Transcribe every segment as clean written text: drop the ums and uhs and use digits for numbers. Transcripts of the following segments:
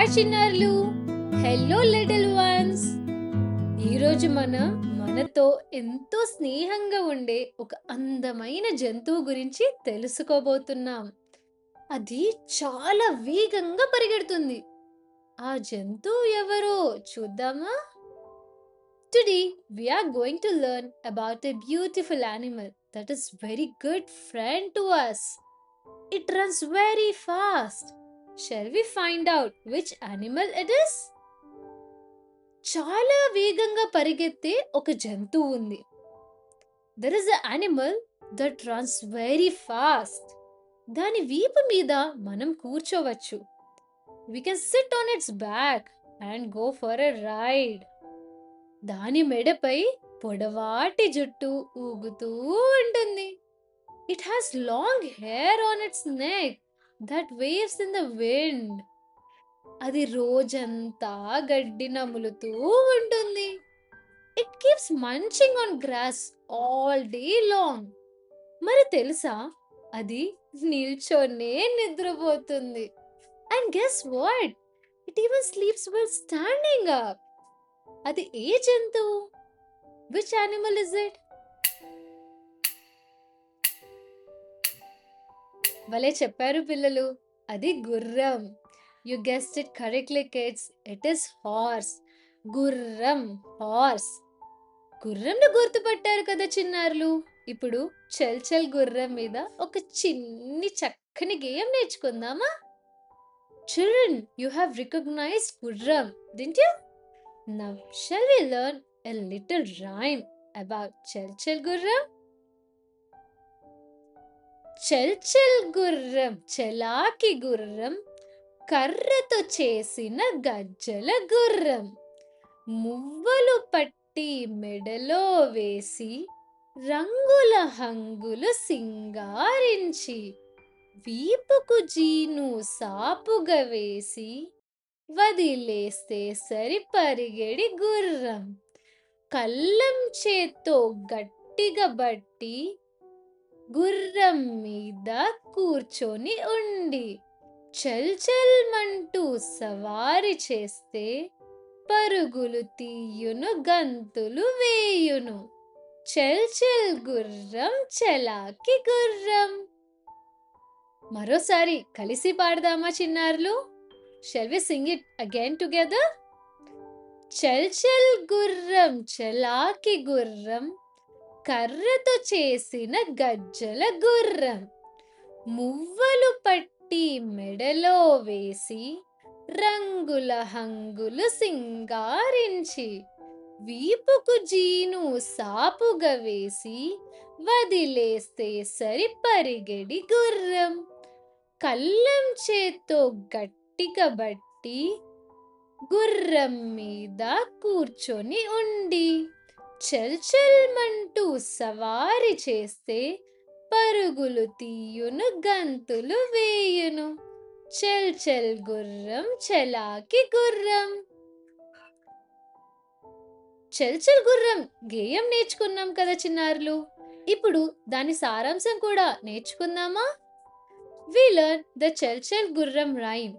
Hi చిన్నారులు. Hello little once. ఈరోజు మనతో ఎంతో స్నేహంగా ఉండే ఒక అందమైన జంతువు గురించి తెలుసుకోబోతున్నాం. అది చాలా వేగంగా పరిగెడుతుంది. ఆ జంతువు ఎవరో చూద్దామా? Today we are going to learn about a beautiful animal that is very good friend to us. It runs very fast. Shall we find out which animal it is? చాలా వేగంగా పరిగెత్తే ఒక జంతువు ఉంది. There is an animal that runs very fast. దాని వీపు మీద మనం కూర్చోవచ్చు. We can sit on its back and go for a ride. దాని మెడపై పొడవాటి జుట్టు ఊగుతూ ఉంటుంది. It has long hair on its neck that waves in the wind. అది రోజంతా గడ్డి నములుతూ ఉంటుంది. It keeps munching on grass all day long. మరి తెలుసా, అది నిల్చొనే నిద్రపోతుంది. And guess what? It even sleeps while standing up. అది ఏ జంతువు? Which animal is it? భలే చెప్పారు పిల్లలు. అది గుర్రం. You guessed it correctly, kids. It is horse. గుర్రం, హార్స్. గుర్రంను గుర్తుపట్టారు కదా చిన్నారులు. ఇప్పుడు చల్ చల్ గుర్రం మీద ఒక చిన్ని చక్కని గేయం నేర్చుకుందామా? Children, you have recognized Gurram, didn't you? Now, shall we learn a little rhyme about Chal Chal Gurram? చల్ చల్ గుర్రం, చలాకి గుర్రం, కర్రతో చేసిన గజ్జల గుర్రం, మువ్వలు పట్టి మెడలో వేసి రంగుల హంగులు సింగారించి వీపుకు జీను సాపుగా వేసి వదిలేస్తే సరి పరిగెడి గుర్రం, కళ్ళం చేత్తో గట్టిగా బట్టి గుర్రం మీద కూర్చొని ఉండి చల్ చల్ మంటూ సవారి చేస్తే పరుగులు తీయును గంతులు వేయును. చల్ చల్ గుర్రం, చలాకి గుర్రం. మరోసారి కలిసి పాడదామా చిన్నారులు? Shall we sing it again together? చల్ చల్ గుర్రం, చలాకి గుర్రం, కర్రతో చేసిన గజ్జల గుర్రం, మువ్వలు పట్టి మెడలో వేసి రంగుల హంగులు సింగారించి వీపుకు జీను సాపుగా వేసి వదిలేస్తే సరి పరిగెడి గుర్రం, కళ్ళం చేత్తో గట్టిగా బట్టి గుర్రం మీద కూర్చొని ఉండి చల్ చల్ మంటూ సవారి చేస్తే పరుగులు తీయును గంతులు వేయును. చల్ చల్ గుర్రం, చలాకి గుర్రం. చల్ చల్ గుర్రం గేయం నేర్చుకున్నాం కదా చిన్నారులు. ఇప్పుడు దాని సారాంశం కూడా నేర్చుకుందామా? We learned the Chal Chal Gurram rhyme.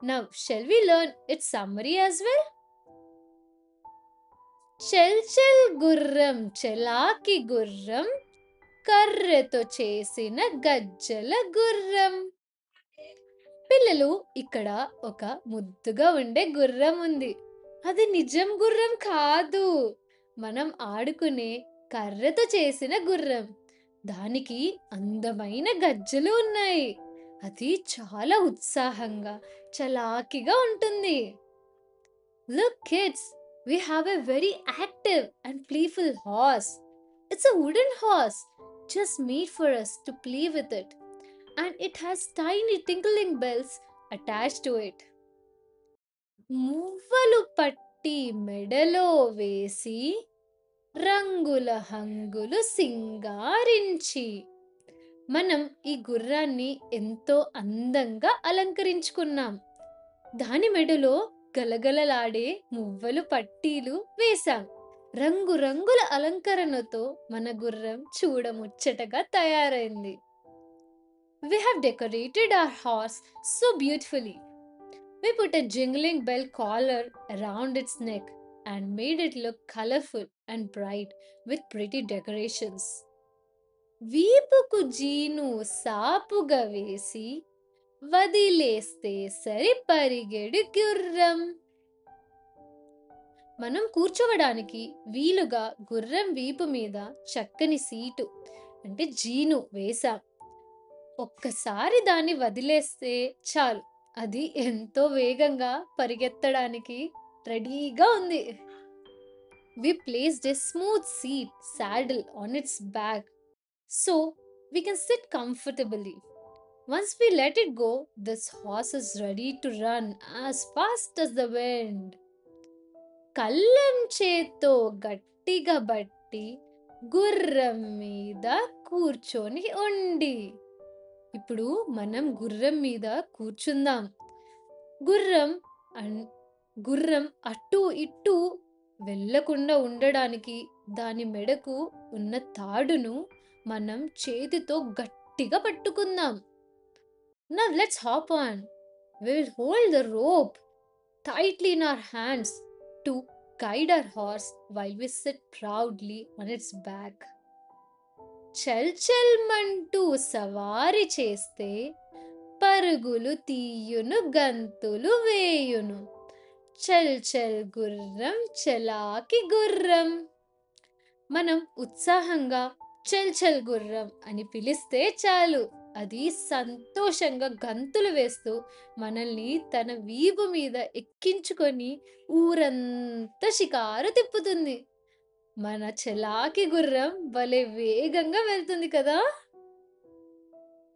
Now, shall we learn its summary as well? చల్ చల్ గుర్రం, చలాకి గుర్రం, కర్రతో చేసిన గజ్జల గుర్రం. పిల్లలు, ఇక్కడ ఒక ముద్దుగా ఉండే గుర్రం ఉంది. అది నిజం గుర్రం కాదు, మనం ఆడుకునే కర్రతో చేసిన గుర్రం. దానికి అందమైన గజ్జలు ఉన్నాయి. అది చాలా ఉత్సాహంగా చలాకీగా ఉంటుంది. Look kids, we have a very active and playful horse. It's a wooden horse just made for us to play with it, and it has tiny tinkling bells attached to it. మువ్వలు పట్టి మెడలో వేసి రంగుల హంగులు సింగారించి మనం ఈ గుర్రాన్ని ఎంతో అందంగా అలంకరించుకున్నాం. దాని మెడలో గలగలలాడే మువ్వలు పట్టీలు వేశాం. రంగురంగుల అలంకరణతో మన గుర్రం చూడముచ్చటగా తయారైంది. We have decorated our horse so beautifully. We put a jingling bell collar around its neck and made it look colorful and bright with pretty decorations. వీపుకు జీను సాపుగా వేసి వదిలేస్తే సరి పరిగెడు గుర్రం. మనం కూర్చోవడానికి వీలుగా గుర్రం వీపు మీద చక్కని సీటు అంటే జీను వేశాం. ఒక్కసారి దాన్ని వదిలేస్తే చాలు, అది ఎంతో వేగంగా పరిగెత్తడానికి రెడీగా ఉంది. We placed a smooth seat saddle on its back so we can sit comfortably. Once we let it go, this horse is ready to run as fast as the wind. కళ్ళెం చేత్తో గట్టిగా బట్టి గుర్రం మీద కూర్చొని ఉండి. ఇప్పుడు మనం గుర్రం మీద కూర్చుందాం. గుర్రం అన్- గుర్రం అటు ఇటు వెళ్ళకుండా ఉండడానికి దాని మెడకు ఉన్న తాడును మనం చేతితో గట్టిగా పట్టుకుందాం. Now let's hop on. We will hold the rope tightly in our hands to guide our horse while we sit proudly on its back. చల్ చల్ మంటూ సవారి చేస్తే పరుగులు తీయును గంతులు వేయును. చల్ చల్ గుర్రం చలాకి గుర్రం. మనం ఉత్సాహంగా చల్ చల్ గుర్రం అని పిలిస్తే చాలు, అది సంతోషంగా గంతులు వేస్తూ మనల్ని తన వీపు మీద ఎక్కించుకొని ఊరంతా షికారు తిప్పుతుంది. మన చలాకి గుర్రం భలే వేగంగా వెళ్తుంది కదా.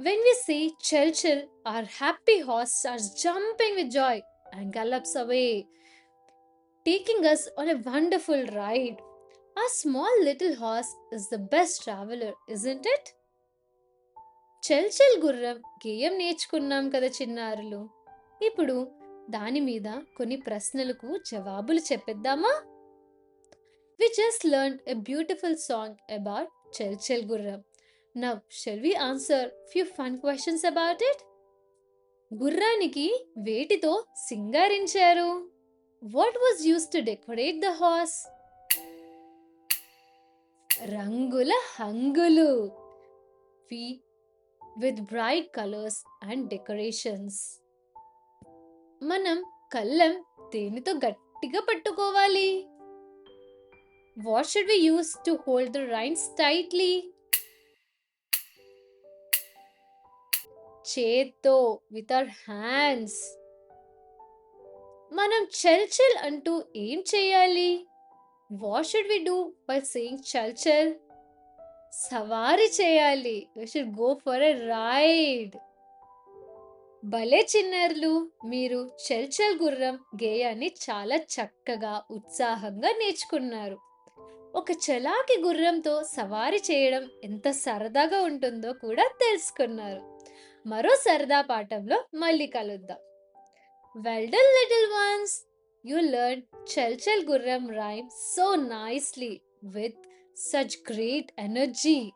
When we say chal chal, our happy horse starts jumping with joy and gallops away, taking us on a wonderful ride. Our small little horse is the best traveler, isn't it? చల్ చల్ గుర్రం గేయం నేర్చుకున్నాం కదా చిన్నారులు. ఇప్పుడు దాని మీద కొన్ని ప్రశ్నలకు జవాబులు చెప్పేద్దామా? We just learned a beautiful song about Chal Chal Gurram. Now, shall we answer few fun questions about it? గుర్రానికి వేటితో సింగారించారు? What was used to decorate the horse? రంగుల హంగులు. We with bright colors and decorations. మనం కళ్ళెం దేనితో గట్టిగా పట్టుకోవాలి? What should we use to hold the reins tightly? చేత్తో, with our hands. మనం చల్ చల్ అంటూ ఏం చేయాలి? What should we do by saying chal chal? సవారి చేయాలి. We should go for a ride. భలే చిన్నారులు, మీరు చల్ చల్ గుర్రం గేయాన్ని చాలా చక్కగా ఉత్సాహంగా నేర్చుకున్నారు. ఒక చలాకి గుర్రంతో సవారి చేయడం ఎంత సరదాగా ఉంటుందో కూడా తెలుసుకున్నారు. మరో సరదా పాఠంలో మళ్ళీ కలుద్దాం. Well done, little ones. You learned Chal Chal Gurram rhyme so nicely with such great energy.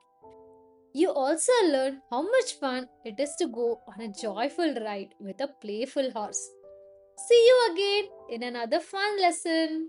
You also learned how much fun it is to go on a joyful ride with a playful horse. See you again in another fun lesson.